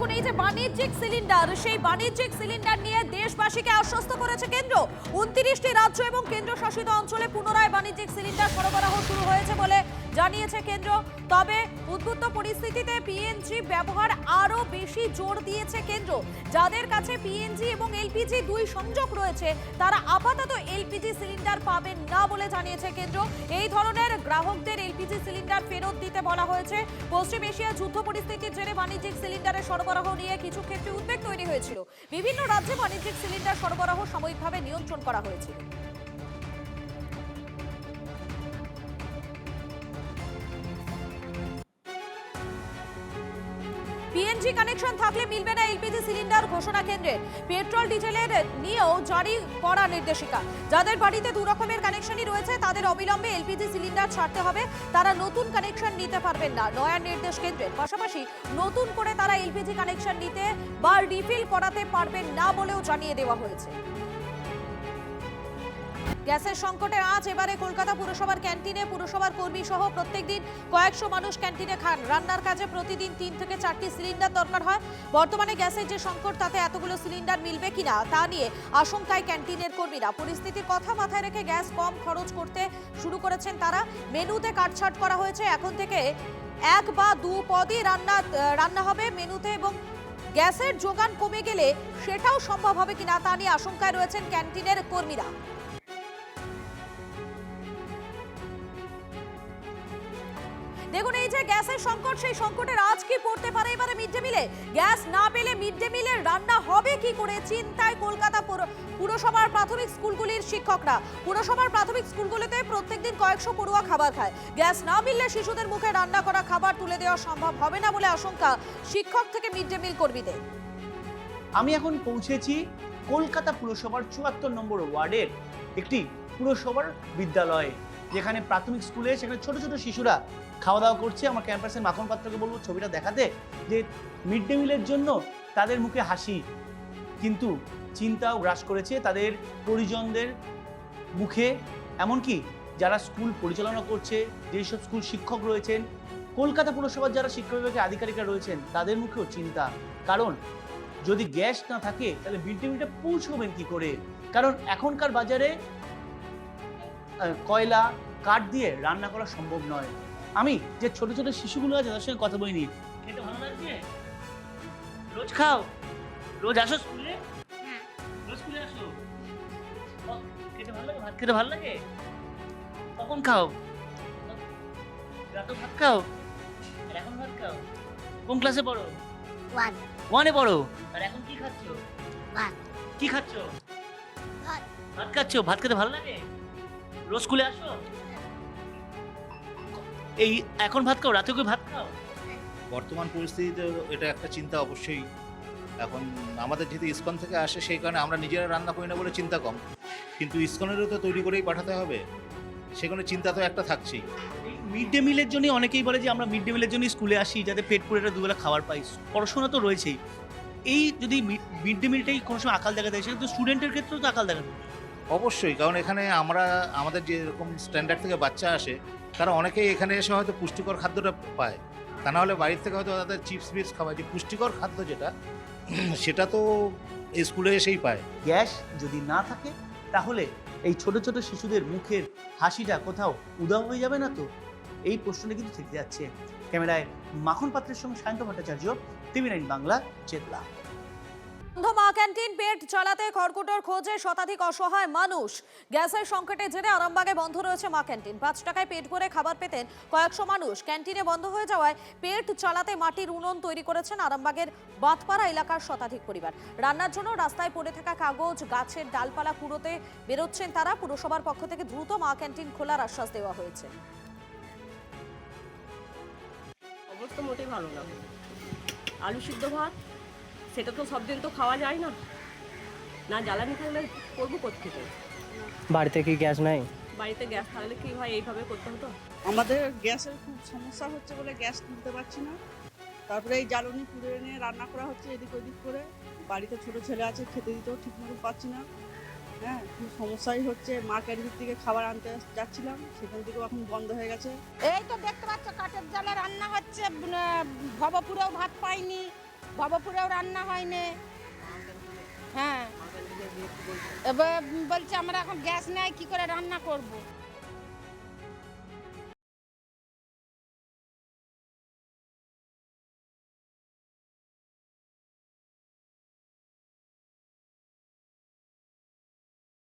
দেখুন এই যে বাণিজ্যিক সিলিন্ডার, সেই বাণিজ্যিক সিলিন্ডার নিয়ে দেশবাসীকে আশ্বস্ত করেছে কেন্দ্র। 29টি রাজ্য এবং কেন্দ্রশাসিত অঞ্চলে পুনরায় বাণিজ্যিক সিলিন্ডার সরবরাহ শুরু হয়েছে বলে জানিয়েছে কেন্দ্র। তবে উদ্বুদ্ধ পরিস্থিতিতে পিএনজি ব্যবহার আরো বেশি জোর দিয়েছে কেন্দ্র। যাদের কাছে পিএনজি এবং এলপিজি দুই সংযোগ রয়েছে তারা আপাতত এলপিজি সিলিন্ডার পাবেন না বলে জানিয়েছে কেন্দ্র। এই ধরনের গ্রাহকদের এলপিজি সিলিন্ডার ফেরত দিতে বলা হয়েছে। পশ্চিম এশিয়া যুদ্ধ পরিস্থিতির জেরে বাণিজ্যিক সিলিন্ডারের সরবরাহ নিয়ে কিছু ক্ষেত্রে উদ্বেগ তৈরি হয়েছিল। বিভিন্ন রাজ্যে বাণিজ্যিক সিলিন্ডার সরবরাহ সাময়িকভাবে নিয়ন্ত্রণ করা হয়েছিল। পিএনজি কানেকশন থাকলে মিলবে না এলপিজি সিলিন্ডার, ঘোষণা কেন্দ্রের। পেট্রোল ডিজেলের নিয়েও জারি করা নির্দেশিকা। যাদের বাড়িতে দু রকমের কানেকশনই রয়েছে তাদের অবিলম্বে এলপিজি সিলিন্ডার ছাড়তে হবে। তারা নতুন কানেকশন নিতে পারবেন না, নয়া নির্দেশ কেন্দ্রের। পাশাপাশি নতুন করে তারা এলপিজি কানেকশন নিতে বা রিফিল করাতে পারবেন না বলেও জানিয়ে দেওয়া হয়েছে। গ্যাসের সংকটে আজ এবারে কলকাতা পুরসভার ক্যান্টিনে পুরসভার কর্মী সহ প্রত্যেকদিন কয়েকশো মানুষ ক্যান্টিনে খান। রান্নার কাজে প্রতিদিন 3 থেকে 4টি সিলিন্ডার দরকার হয়। বর্তমানে গ্যাসের যে সংকট তাতে এতগুলো সিলিন্ডার মিলবে কিনা তা নিয়ে আশঙ্কায় ক্যান্টিনের কর্মীরা। পরিস্থিতির কথা মাথায় রেখে গ্যাস কম খরচ করতে শুরু করেছেন তারা। মেনুতে কাটছাট করা হয়েছে। এখন থেকে 1 বা 2 পদই রান্না হবে মেনুতে, এবং গ্যাসের যোগান কমে গেলে সেটাও সম্ভব হবে কিনা তা নিয়ে আশঙ্কায় রয়েছেন ক্যান্টিনের কর্মীরা। দেখুন এই যে গ্যাসের সংকট, সেই সংকটের আজ কি পড়তে পারে এবারে মিড ডে মিলে। গ্যাস না পেলে মিড ডে মিলের রান্না হবে কি করে, চিন্তায় কলকাতা পুরসভার প্রাথমিক স্কুলগুলির শিক্ষকরা। পুরসভার প্রাথমিক স্কুলগুলিতে প্রত্যেকদিন কয়েকশো পড়ুয়া খাবার খায়। গ্যাস না মিললে শিশুদের মুখে রান্না করা খাবার তুলে দেওয়া সম্ভব হবে না বলে আশঙ্কা শিক্ষক থেকে মিড ডে মিল কর্মীদের। আমি এখন পৌঁছেছি কলকাতা পুরসভার 74 নম্বর ওয়ার্ডের একটি পুরসভার বিদ্যালয়ে, যেখানে প্রাথমিক স্কুলে সেখানে ছোট ছোট শিশুরা খাওয়া দাওয়া করছে। আমার ক্যাম্পাসের মাখন পাত্রকে বলবো ছবিটা দেখাতে, যে মিড ডে মিলের জন্য তাদের মুখে হাসি, কিন্তু চিন্তাও গ্রাস করেছে তাদের পরিজনদের মুখে। এমনকি যারা স্কুল পরিচালনা করছে, যেসব স্কুল শিক্ষক রয়েছেন, কলকাতা পুরসভার যারা শিক্ষা বিভাগের আধিকারিকরা রয়েছেন, তাদের মুখেও চিন্তা। কারণ যদি গ্যাস না থাকে তাহলে মিড ডে মিলটা পৌঁছবেন কি করে? কারণ এখনকার বাজারে কয়লা, কাঠ দিয়ে রান্না করা সম্ভব নয়। আমি যে ছোট ছোট শিশুগুলো আছে তাদের সঙ্গে কথা বলে নিই। খেতে ভালো লাগছে? রোজ খাও? রোজ আসো স্কুলে? রোজ স্কুলে আসো? খেতে ভালো লাগে? ভাত খেতে ভালো লাগে? কখন খাও? রাতে ভাত খাও? আর এখন ভাত খাও? কোন ক্লাসে পড়ো? 1 এ পড়ো। আর এখন কি খাচ্ছ? ভাত। কি খাচ্ছ? ভাত। ভাত খাচ্ছ? ভাত খেতে ভালো লাগে? রোজ স্কুলে আসো? এই এখন ভাত খাও? রাতে কি ভাত খাও? বর্তমান পরিস্থিতিতে এটা একটা চিন্তা অবশ্যই। এখন আমাদের যেহেতু ইসকন থেকে আসে সেই কারণে আমরা নিজেরা রান্না করি না বলে চিন্তা কম, কিন্তু ইসকনেরও তো তৈরি করেই পাঠাতে হবে, সেখানে চিন্তা তো একটা থাকছেই। এই মিড ডে মিলের জন্য অনেকেই বলে যে আমরা মিড ডে মিলের জন্য স্কুলে আসি যাতে পেট পুরে দুবেলা খাবার পাই। পড়াশোনা তো রয়েছেই, এই যদি মিড ডে মিলটাই কোনো সময় আকাল দেখা দেয়, সেটা তো স্টুডেন্টের ক্ষেত্রেও তো আকাল দেখা দেয়। অবশ্যই, কারণ এখানে আমাদের যেরকম স্ট্যান্ডার্ড থেকে বাচ্চা আসে তারা অনেকেই এখানে এসে হয়তো পুষ্টিকর খাদ্যটা পায়, তা না হলে বাড়ির থেকে হয়তো তাদের চিপস বিপস খাওয়ায়। যে পুষ্টিকর খাদ্য যেটা সেটা তো স্কুলে এসেই পায়। গ্যাস যদি না থাকে তাহলে এই ছোট ছোট শিশুদের মুখের হাসিটা কোথাও উধাও হয়ে যাবে না তো? এই প্রশ্নটা কিন্তু থেকে যাচ্ছে। ক্যামেরায় মাখন পাত্রের সঙ্গে সায়ন্ত ভট্টাচার্য, TV9 বাংলা, চেতলা। বন্ধ মা ক্যান্টিন, পেট চালাতে খড়কুটোর খোঁজে শতাধিক অসহায় মানুষ। গ্যাসের সংকটের জেরে আরামবাগে বন্ধ রয়েছে মা ক্যান্টিন। 5 টাকায় পেট ভরে খাবার পেতেন কয়েকশো মানুষ। ক্যান্টিনে বন্ধ হয়ে যাওয়ায় পেট চালাতে মাটির উনুন তৈরি করেছেন আরামবাগের বাঁধপাড়া এলাকার শতাধিক পরিবার। রান্নার জন্য রাস্তায় পড়ে থাকা কাগজ, গাছের ডালপালা কুড়োতে বেরোচ্ছেন তারা। পুরসভার পক্ষ থেকে দ্রুত মা ক্যান্টিন খোলার আশ্বাস দেওয়া হয়েছে। অবস্থা মোটেই ভালো না। আলু সিদ্ধ ভাত সেটা তো সব দিন তো খাওয়া যায় না, না জ্বালানি থাকলে করবো কোত্থেকে? বাড়িতে কি গ্যাস নাই? বাড়িতে গ্যাস থাকলে কি হয় এইভাবে করতে হতো? আমাদের গ্যাসের খুব সমস্যা হচ্ছে বলে গ্যাস তুলতে পারছি না। তারপরে এই জ্বালানি পুড়ে এনে রান্না করা হচ্ছে এদিক ওদিক করে। বাড়িতে ছোট ছেলে আছে, খেতে দিতেও ঠিক মতো পাচ্ছি না। হ্যাঁ, খুব সমস্যাই হচ্ছে। মা ক্যান্টিন থেকে খাবার আনতে যাচ্ছিলাম, সেখান থেকেও এখন বন্ধ হয়ে গেছে। এই তো দেখতে পাচ্ছ কাঠের জালে রান্না হচ্ছে, ভবপুরেও ভাত পাইনি। ভবপুরেও রান্না হয়নি। হ্যাঁ, এবার বলছে আমরা এখন গ্যাস নেই, কি করে রান্না করব।